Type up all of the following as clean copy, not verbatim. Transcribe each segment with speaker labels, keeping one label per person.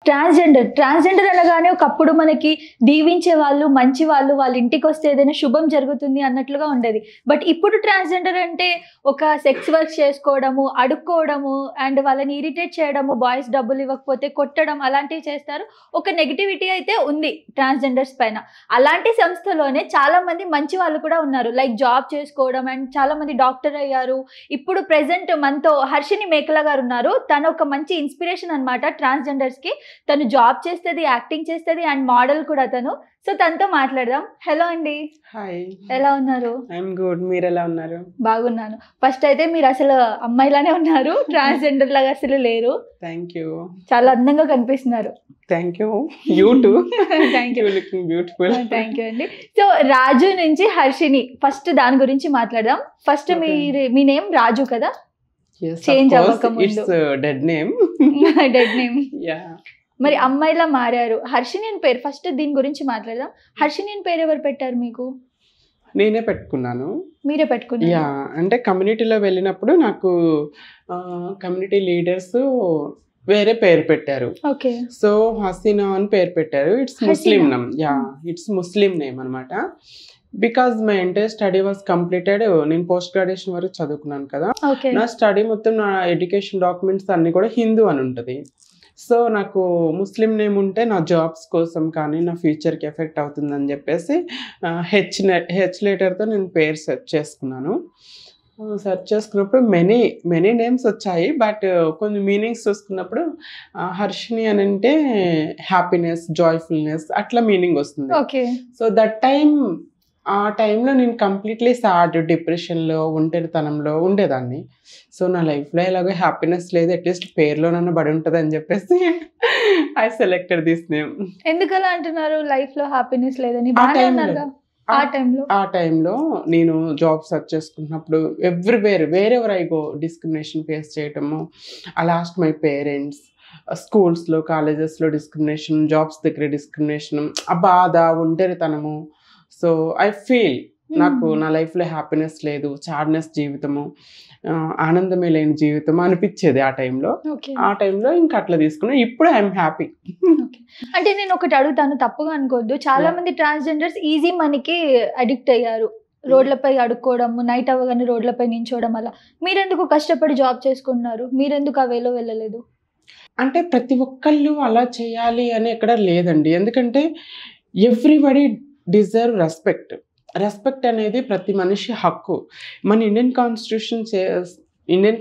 Speaker 1: Transgender అనగానే ఒకప్పుడు మనకి దీవించే వాళ్ళు, మంచి వాళ్ళు, వాళ్ళ ఇంటికి వస్తే ఏదైనా శుభం జరుగుతుంది అన్నట్లుగా ఉండేది. బట్ ఇప్పుడు ట్రాన్స్జెండర్ అంటే ఒక సెక్స్ వర్క్ చేసుకోవడము, అడుక్కోవడము అండ్ వాళ్ళని ఇరిటేట్ చేయడము, బాయ్స్ డబ్బులు ఇవ్వకపోతే కొట్టడం అలాంటివి చేస్తారు. ఒక నెగటివిటీ అయితే ఉంది ట్రాన్స్జెండర్స్ పైన. అలాంటి సంస్థలోనే చాలా మంది మంచి వాళ్ళు కూడా ఉన్నారు. లైక్ జాబ్ చేసుకోవడం అండ్ చాలా మంది డాక్టర్ అయ్యారు. ఇప్పుడు ప్రెసెంట్ మనతో హర్షిని మేకల గారు ఉన్నారు. తను ఒక మంచి ఇన్స్పిరేషన్ అన్నమాట ట్రాన్స్జెండర్స్ కి. తను జాబ్ చేస్తుంది, యాక్టింగ్ చేస్తుంది అండ్ మోడల్ కూడా తను. సో తనతో మాట్లాడదాం. హలో అండి.
Speaker 2: హాయ్,
Speaker 1: ఎలా ఉన్నారు?
Speaker 2: I'm good. మీరు ఎలా ఉన్నారు?
Speaker 1: బాగున్నాను. ఫస్ట్ అయితే మీరు అసలు అమ్మాయిలానే ఉన్నారు, ట్రాన్స్జెండర్ లాగా అసలు లేరు.
Speaker 2: Thank you.
Speaker 1: చాలా అందంగా కనిపిస్తున్నారు.
Speaker 2: Thank you. You two.
Speaker 1: Thank you.
Speaker 2: Looking beautiful.
Speaker 1: Thank you అండి. సో రాజు నుంచి హర్షిని, ఫస్ట్ దాని గురించి మాట్లాడదాం. ఫస్ట్ మీ నేమ్ రాజు కదా? చేంజ్ అవ్వక ముందు
Speaker 2: it's dead name.
Speaker 1: Dead name.
Speaker 2: Yeah.
Speaker 1: మరి అమ్మాయిలా మారారు. హర్షిని అని పేరు, ఫస్ట్ దీని గురించి మాట్లాడదాం. హర్షిని అని పేరు ఎవరు పెట్టారు మీకు?
Speaker 2: నేనే పెట్టుకున్నాను.
Speaker 1: మీరే పెట్టుకున్నారు?
Speaker 2: యా, అంటే కమ్యూనిటీలో వెళ్ళినప్పుడు నాకు కమ్యూనిటీ లీడర్స్ వేరే పేరు పెట్టారు.
Speaker 1: ఓకే.
Speaker 2: సో హసీనా అని పేరు పెట్టారు. It's Muslim name. Ya, it's Muslim name అనమాట. Because my entire study was completed. నేను పోస్ట్ గ్రాడ్యుయేషన్ వరకు చదువుకున్నాను కదా. నా స్టడీ మొత్తం, నా ఎడ్యుకేషన్ డాక్యుమెంట్స్ అన్ని కూడా హిందూ అని ఉంటుంది. సో నాకు ముస్లిం నేమ్ ఉంటే నా జాబ్స్ కోసం కానీ నా ఫ్యూచర్కి ఎఫెక్ట్ అవుతుందని చెప్పేసి హెచ్ లెటర్తో నేను పేరు సెర్చ్ చేసుకున్నాను. సెర్చ్ చేసుకున్నప్పుడు మెనీ నేమ్స్ వచ్చాయి. బట్ కొన్ని మీనింగ్స్ చూసుకున్నప్పుడు హర్షిని అని అంటే హ్యాపీనెస్, జాయ్ఫుల్నెస్ అట్లా మీనింగ్ వస్తుంది. సో దట్ ఆ టైంలో నేను కంప్లీట్లీ సాడ్, డిప్రెషన్లో, ఒంటరితనంలో ఉండేదాన్ని. సో నా లైఫ్లో ఎలాగో హ్యాపీనెస్ లేదు, అట్లీస్ట్ పేరులోనన్నా పడి ఉంటుంది అని చెప్పేసి ఐ సెలెక్టెడ్ దిస్ నేమ్.
Speaker 1: ఎందుకలా అంటున్నారు? లైఫ్లో హ్యాపీనెస్ లేదని? ఆ
Speaker 2: టైంలో నేను జాబ్ సెర్చ్ చేసుకున్నప్పుడు wherever I go discrimination face చేయటము. I lost my parents. స్కూల్స్లో, కాలేజెస్లో డిస్క్రిమినేషన్, జాబ్స్ దగ్గర డిస్క్రిమినేషన్, ఆ బాధ, ఒంటరితనము. సో ఐ ఫీల్ నాకు నా లైఫ్లో హ్యాపీనెస్ లేదు, సాడ్నెస్ జీవితము, ఆనందమే లేని జీవితం అనిపించేది ఆ టైంలో. ఇంకా అట్లా తీసుకున్నా. ఇప్పుడు ఐఎమ్ హ్యాపీ.
Speaker 1: అంటే నేను ఒకటి అడుగుతాను, తప్పుగా అనుకోవద్దు. చాలా మంది ట్రాన్స్జెండర్స్ ఈజీ మనీకి అడిక్ట్ అయ్యారు. రోడ్లపై అడుక్కోవడము, నైట్ అవ్వగానే రోడ్లపై నించోవడం. అలా మీరెందుకు కష్టపడి జాబ్ చేసుకున్నారు? మీరెందుకు ఆ వేలో వెళ్ళలేదు?
Speaker 2: అంటే ప్రతి ఒక్కళ్ళు అలా చేయాలి అని ఎక్కడ లేదండి. ఎందుకంటే ఎవ్రీబడి డిజర్వ్ రెస్పెక్ట్ అనేది ప్రతి మనిషి హక్కు. మన ఇండియన్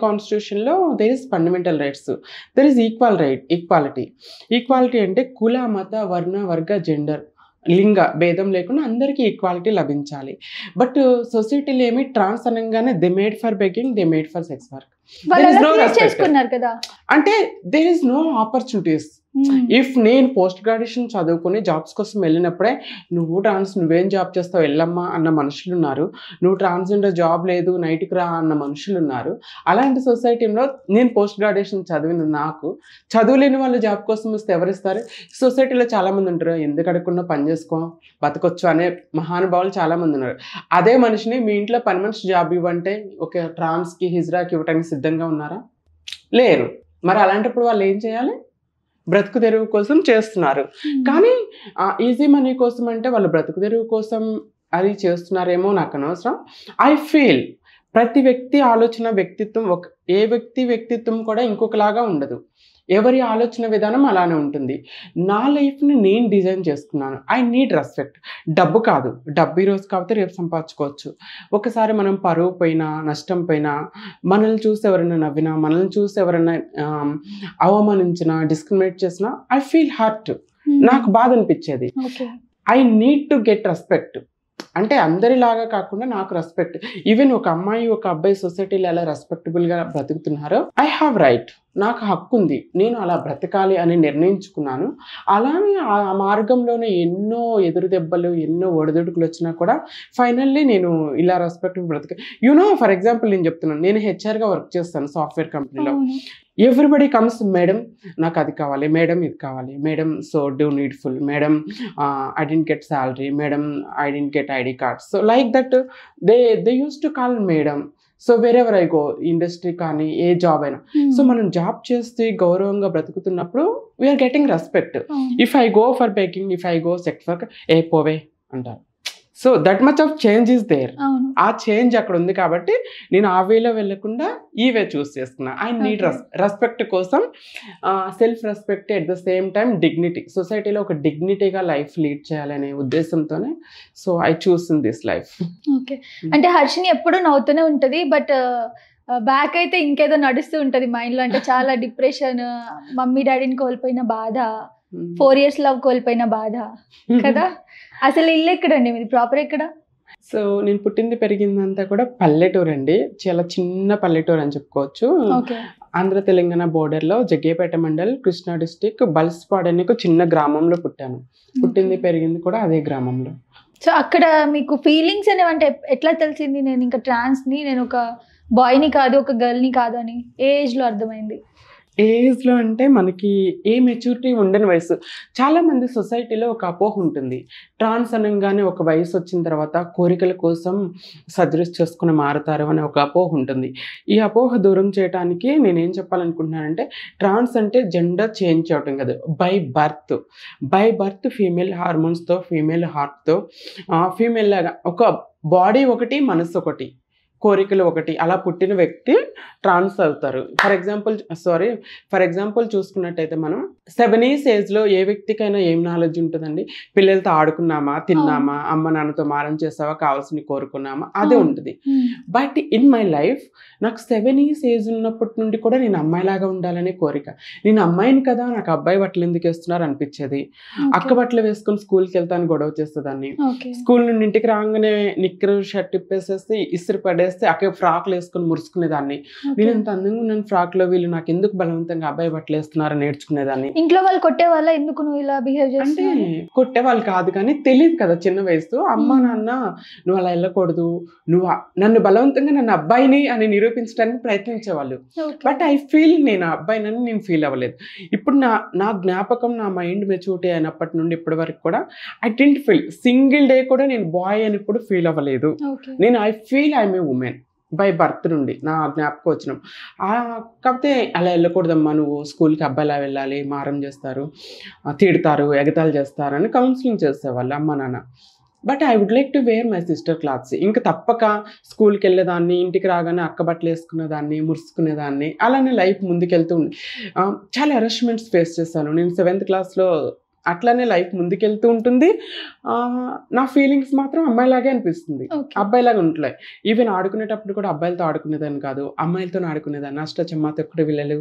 Speaker 2: కాన్స్టిట్యూషన్లో there is fundamental rights, there is equality అంటే కుల, మత, వర్ణ, వర్గ, జెండర్, లింగ భేదం లేకుండా అందరికీ ఈక్వాలిటీ లభించాలి. బట్ సొసైటీలో ఏమి ట్రాన్స్ అనగానే they made for begging, they made for sex work. అంటే there is no opportunities. If నేను పోస్ట్ గ్రాడ్యుయేషన్ చదువుకుని జాబ్స్ కోసం వెళ్ళినప్పుడే నువ్వేం జాబ్ చేస్తావు వెళ్ళమ్మా అన్న మనుషులు ఉన్నారు. నువ్వు ట్రాన్స్జెండర్ జాబ్ లేదు నైట్కి రా అన్న మనుషులు ఉన్నారు. అలాంటి సొసైటీలో నేను పోస్ట్ గ్రాడ్యుయేషన్ చదివిన నాకు చదువులేని వాళ్ళు జాబ్ కోసం వస్తే ఎవరిస్తారు? సొసైటీలో చాలామంది ఉంటారు, ఎందుకు అడగకుండా పని చేసుకో బతకొచ్చు అనే మహానుభావులు చాలామంది ఉన్నారు. అదే మనిషిని మీ ఇంట్లో పని మనిషి జాబ్ ఇవ్వంటే ఒక ట్రాన్స్కి, హిజ్రాకి ఇవ్వడానికి సిద్ధంగా ఉన్నారా? లేరు. మరి అలాంటప్పుడు వాళ్ళు ఏం చేయాలి? బ్రతుకు తెరువు కోసం చేస్తున్నారు. కానీ ఈజీ మనీ కోసం అంటే వాళ్ళు బ్రతుకు తెరువు కోసం అది చేస్తున్నారేమో నాకు అనవసరం. ఐ ఫీల్ ప్రతి వ్యక్తి ఆలోచన, వ్యక్తిత్వం ఏ వ్యక్తిత్వం కూడా ఇంకొకలాగా ఉండదు. ఎవరి ఆలోచన విధానం అలానే ఉంటుంది. నా లైఫ్ని నేను డిజైన్ చేసుకున్నాను. I need respect. డబ్బు కాదు, డబ్బు ఈరోజు కాకపోతే రేపు సంపాదించుకోవచ్చు. ఒకసారి మనం పరువు పోయినా, నష్టం పోయినా, మనల్ని చూసి ఎవరైనా నవ్వినా, మనల్ని చూసి ఎవరైనా అవమానించినా, డిస్క్రిమినేట్ చేసినా ఐ ఫీల్ హర్ట్. నాకు బాధ అనిపించేది. I need to get respect. అంటే అందరిలాగా కాకుండా నాకు రెస్పెక్ట్. ఈవెన్ ఒక అమ్మాయి, ఒక అబ్బాయి సొసైటీలో ఎలా రెస్పెక్టబుల్గా బ్రతుకుతున్నారో ఐ హ్యావ్ రైట్, నాకు హక్కు ఉంది, నేను అలా బ్రతకాలి అని నిర్ణయించుకున్నాను. అలానే ఆ మార్గంలోనే ఎన్నో ఎదురు దెబ్బలు, ఎన్నో ఒడిదుడుకులు వచ్చినా కూడా ఫైనల్లీ నేను ఇలా రెస్పెక్టబుల్ ఫర్ ఎగ్జాంపుల్ నేను చెప్తున్నాను, నేను హెచ్ఆర్గా వర్క్ చేస్తాను సాఫ్ట్వేర్ కంపెనీలో. ఎవ్రీబడి కమ్స్, మేడం నాకు అది కావాలి, మేడం ఇది కావాలి, madam so do needful, madam I don't get salary, madam I don't get ID card. So like that they use to call madam. So wherever I go, industry కానీ ఏ job అయినా. సో మనం జాబ్ చేస్తే గౌరవంగా బ్రతుకుతున్నప్పుడు we are getting respect. If I go for begging, if I go sex work, ఏ పోవే అంటారు. So that much of change is there. ఆ చేంజ్ అక్కడ ఉంది కాబట్టి నేను ఆ వేలో వెళ్ళకుండా ఈ వే చూస్ చేసుకున్నా. ఐ నీడ్ రెస్పెక్ట్ కోసం, self respect, at the same time dignity. సొసైటీలో ఒక డిగ్నిటీగా లైఫ్ లీడ్ చేయాలనే ఉద్దేశంతోనే so I choose in this life.
Speaker 1: Okay, అంటే హర్షిని ఎప్పుడు నవ్వుతూనే ఉంటుంది, బట్ బ్యాక్ అయితే ఇంకేదో నడుస్తూ ఉంటుంది మైండ్లో. అంటే చాలా డిప్రెషన్, మమ్మీ డాడీని కోల్పోయిన బాధ, 4 years లవ్ కోల్పోయిన బాధ కదా. అసలు ఇల్లు ఎక్కడండి మీది, ప్రాపర్ ఎక్కడ?
Speaker 2: సో నేను పుట్టింది పెరిగిందంతా కూడా పల్లెటూరు అండి, చాలా చిన్న పల్లెటూరు అని చెప్పుకోవచ్చు. ఆంధ్ర తెలంగాణ బోర్డర్లో జగ్గేపేట మండల్, కృష్ణా డిస్టిక్, బల్స్పాడ్ అనే ఒక చిన్న గ్రామంలో పుట్టాను. పుట్టింది పెరిగింది కూడా అదే గ్రామంలో.
Speaker 1: సో అక్కడ మీకు ఫీలింగ్స్ అనేవి అంటే ఎట్లా తెలిసింది నేను ఇంకా ట్రాన్స్ని, నేను ఒక బాయ్ని కాదు ఒక గర్ల్ని కాదు అని ఏ ఏజ్లో అర్థమైంది?
Speaker 2: ఏజ్లో అంటే మనకి ఏ మెచ్యూరిటీ ఉండని వయసు. చాలామంది సొసైటీలో ఒక అపోహ ఉంటుంది, ట్రాన్స్ అనగానే ఒక వయసు వచ్చిన తర్వాత కోరికల కోసం సర్జరీస్ చేసుకుని మారుతారు అనే ఒక అపోహ ఉంటుంది. ఈ అపోహ దూరం చేయడానికి నేనేం చెప్పాలనుకుంటున్నానంటే, ట్రాన్స్ అంటే జెండర్ చేంజ్ అవటం కాదు, బై బర్త్ ఫీమేల్ హార్మోన్స్తో, ఫీమేల్ హార్ట్తో, ఫీమేల్ లాగా ఒక బాడీ ఒకటి, మనసు ఒకటి, కోరికలు ఒకటి, అలా పుట్టిన వ్యక్తి ట్రాన్స్ అవుతారు. ఫర్ ఎగ్జాంపుల్ చూసుకున్నట్టయితే మనం 7 years ఏజ్లో ఏ వ్యక్తికైనా ఏం నాలెడ్జ్ ఉంటుందండి? పిల్లలతో ఆడుకున్నామా, తిన్నామా, అమ్మ నాన్నతో మారం చేసావా, కావాల్సిన కోరుకున్నామా, అదే ఉంటుంది. బట్ ఇన్ మై లైఫ్ నాకు 7 years ఏజ్ ఉన్నప్పటి నుండి కూడా నేను అమ్మాయిలాగా ఉండాలనే కోరిక. నేను అమ్మాయిని కదా, నాకు అబ్బాయి బట్టలు ఎందుకు వేస్తున్నారు అనిపించేది. అక్క బట్టలు వేసుకొని స్కూల్కి వెళ్తాను, గొడవ చేసేదాన్ని. స్కూల్ నుండి ఇంటికి రాగానే నిక్కరు షర్ట్ ఇప్పేసేసి ఇస్త్రీ పడేస్తే అక్కడ ఫ్రాక్లు వేసుకొని మురుసుకునేదాన్ని. నేను ఎంత అందంగా ఉన్నాను ఫ్రాక్లో, వీళ్ళు నాకు ఎందుకు బలవంతంగా అబ్బాయి బట్టలు వేస్తున్నారని నేర్చుకునేదాన్ని.
Speaker 1: ఇంట్లో వాళ్ళు కొట్టే వాళ్ళ, ఎందుకు నువ్వు ఇలా బిహేవ్ చేస్తే?
Speaker 2: అంటే కొట్టేవాళ్ళు కాదు కానీ తెలియదు కదా చిన్న వయసు. అమ్మ నాన్న నువ్వు అలా వెళ్ళకూడదు, నువ్వు నన్ను బలవంతంగా నన్ను అబ్బాయిని అని నిరూపించడానికి ప్రయత్నించేవాళ్ళు. బట్ ఐ ఫీల్ నేను అబ్బాయినని నేను ఫీల్ అవ్వలేదు. ఇప్పుడు నా జ్ఞాపకం, నా మైండ్ మెచ్యూరిటీ అయినప్పటి నుండి ఇప్పటి వరకు కూడా I didn't feel single day కూడా నేను బాయ్ అని ఇప్పుడు ఫీల్ అవ్వలేదు. నేను I feel I'm a women by birth నుండి నా జ్ఞాపకం వచ్చినాం. కాకపోతే అలా వెళ్ళకూడదమ్మా, నువ్వు స్కూల్కి అబ్బాయిలా వెళ్ళాలి, మారం చేస్తారు, తిడతారు, ఎగతాలు చేస్తారు అని కౌన్సిలింగ్ చేసేవాళ్ళు అమ్మ నాన్న. But I would like to wear my sister clothes. ఇంకా తప్పక స్కూల్కి వెళ్ళేదాన్ని, ఇంటికి రాగానే అక్క బట్టలు వేసుకునేదాన్ని, మురుసుకునేదాన్ని, అలానే లైఫ్ ముందుకెళ్తూ చాలా అరెస్ట్మెంట్స్ ఫేస్ చేశాను. నేను 7th classలో అట్లానే లైఫ్ ముందుకెళ్తూ ఉంటుంది. నా ఫీలింగ్స్ మాత్రం అమ్మాయిలాగే అనిపిస్తుంది, అబ్బాయిలాగా ఉంటలే. ఈవెన్ ఆడుకునేటప్పుడు కూడా అబ్బాయిలతో ఆడుకునేదాన్ని కాదు, అమ్మాయిలతో ఆడుకునేదాన్ని. అష్టచమ్మ, తొక్కుడు బిళ్ళలు,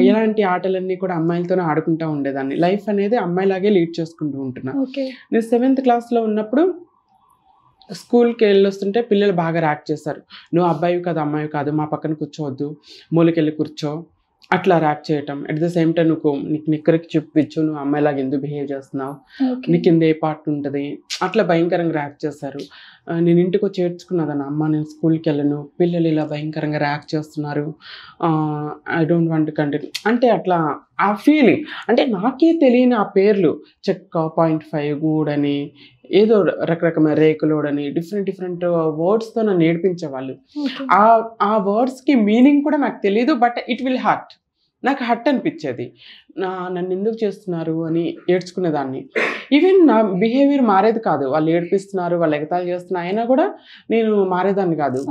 Speaker 2: ఇలాంటి ఆటలన్నీ కూడా అమ్మాయిలతోనే ఆడుకుంటూ ఉండేదాన్ని. లైఫ్ అనేది అమ్మాయిలాగే లీడ్ చేసుకుంటూ ఉంటున్నా. నేను 7th classలో ఉన్నప్పుడు స్కూల్కి వెళ్ళొస్తుంటే పిల్లలు బాగా ర్యాక్ చేశారు, నువ్వు అబ్బాయి కాదు అమ్మాయి కాదు, మా పక్కన కూర్చోవద్దు, మూలకెళ్ళి కూర్చో, అట్లా ర్యాక్ చేయటం. అట్ ద సేమ్ టైం నీకు నిక్కరికి చూపించు, నువ్వు అమ్మాయిలాగా ఎందుకు బిహేవ్ చేస్తున్నావు, నీ కింద ఏ పార్ట్ ఉంటుంది, అట్లా భయంకరంగా ర్యాక్ చేశారు. నేను ఇంటికి వచ్చి ఏడ్చుకున్నదాన్ని, అమ్మ నేను స్కూల్కి వెళ్ళను, పిల్లలు ఇలా భయంకరంగా ర్యాక్ చేస్తున్నారు, I don't want to continue అంటే అట్లా ఆ ఫీలింగ్. అంటే నాకే తెలియని ఆ పేర్లు, చెక్క, 0.5 గూడని, ఏదో రకరకమైన రేకులోడని, డిఫరెంట్ వర్డ్స్తో నన్ను నేర్పించేవాళ్ళు. ఆ వర్డ్స్కి మీనింగ్ కూడా నాకు తెలియదు, బట్ ఇట్ విల్ హర్ట్. నాకు హర్ట్ అనిపించేది, నన్ను ఎందుకు చేస్తున్నారు అని ఏడ్చుకునేదాన్ని. ఈవెన్ నా బిహేవియర్ మారేది కాదు, వాళ్ళు ఏడిపిస్తున్నారు, వాళ్ళు ఎగతాళి చేస్తున్నారు అయినా కూడా నేను మారేదాన్ని కాదు.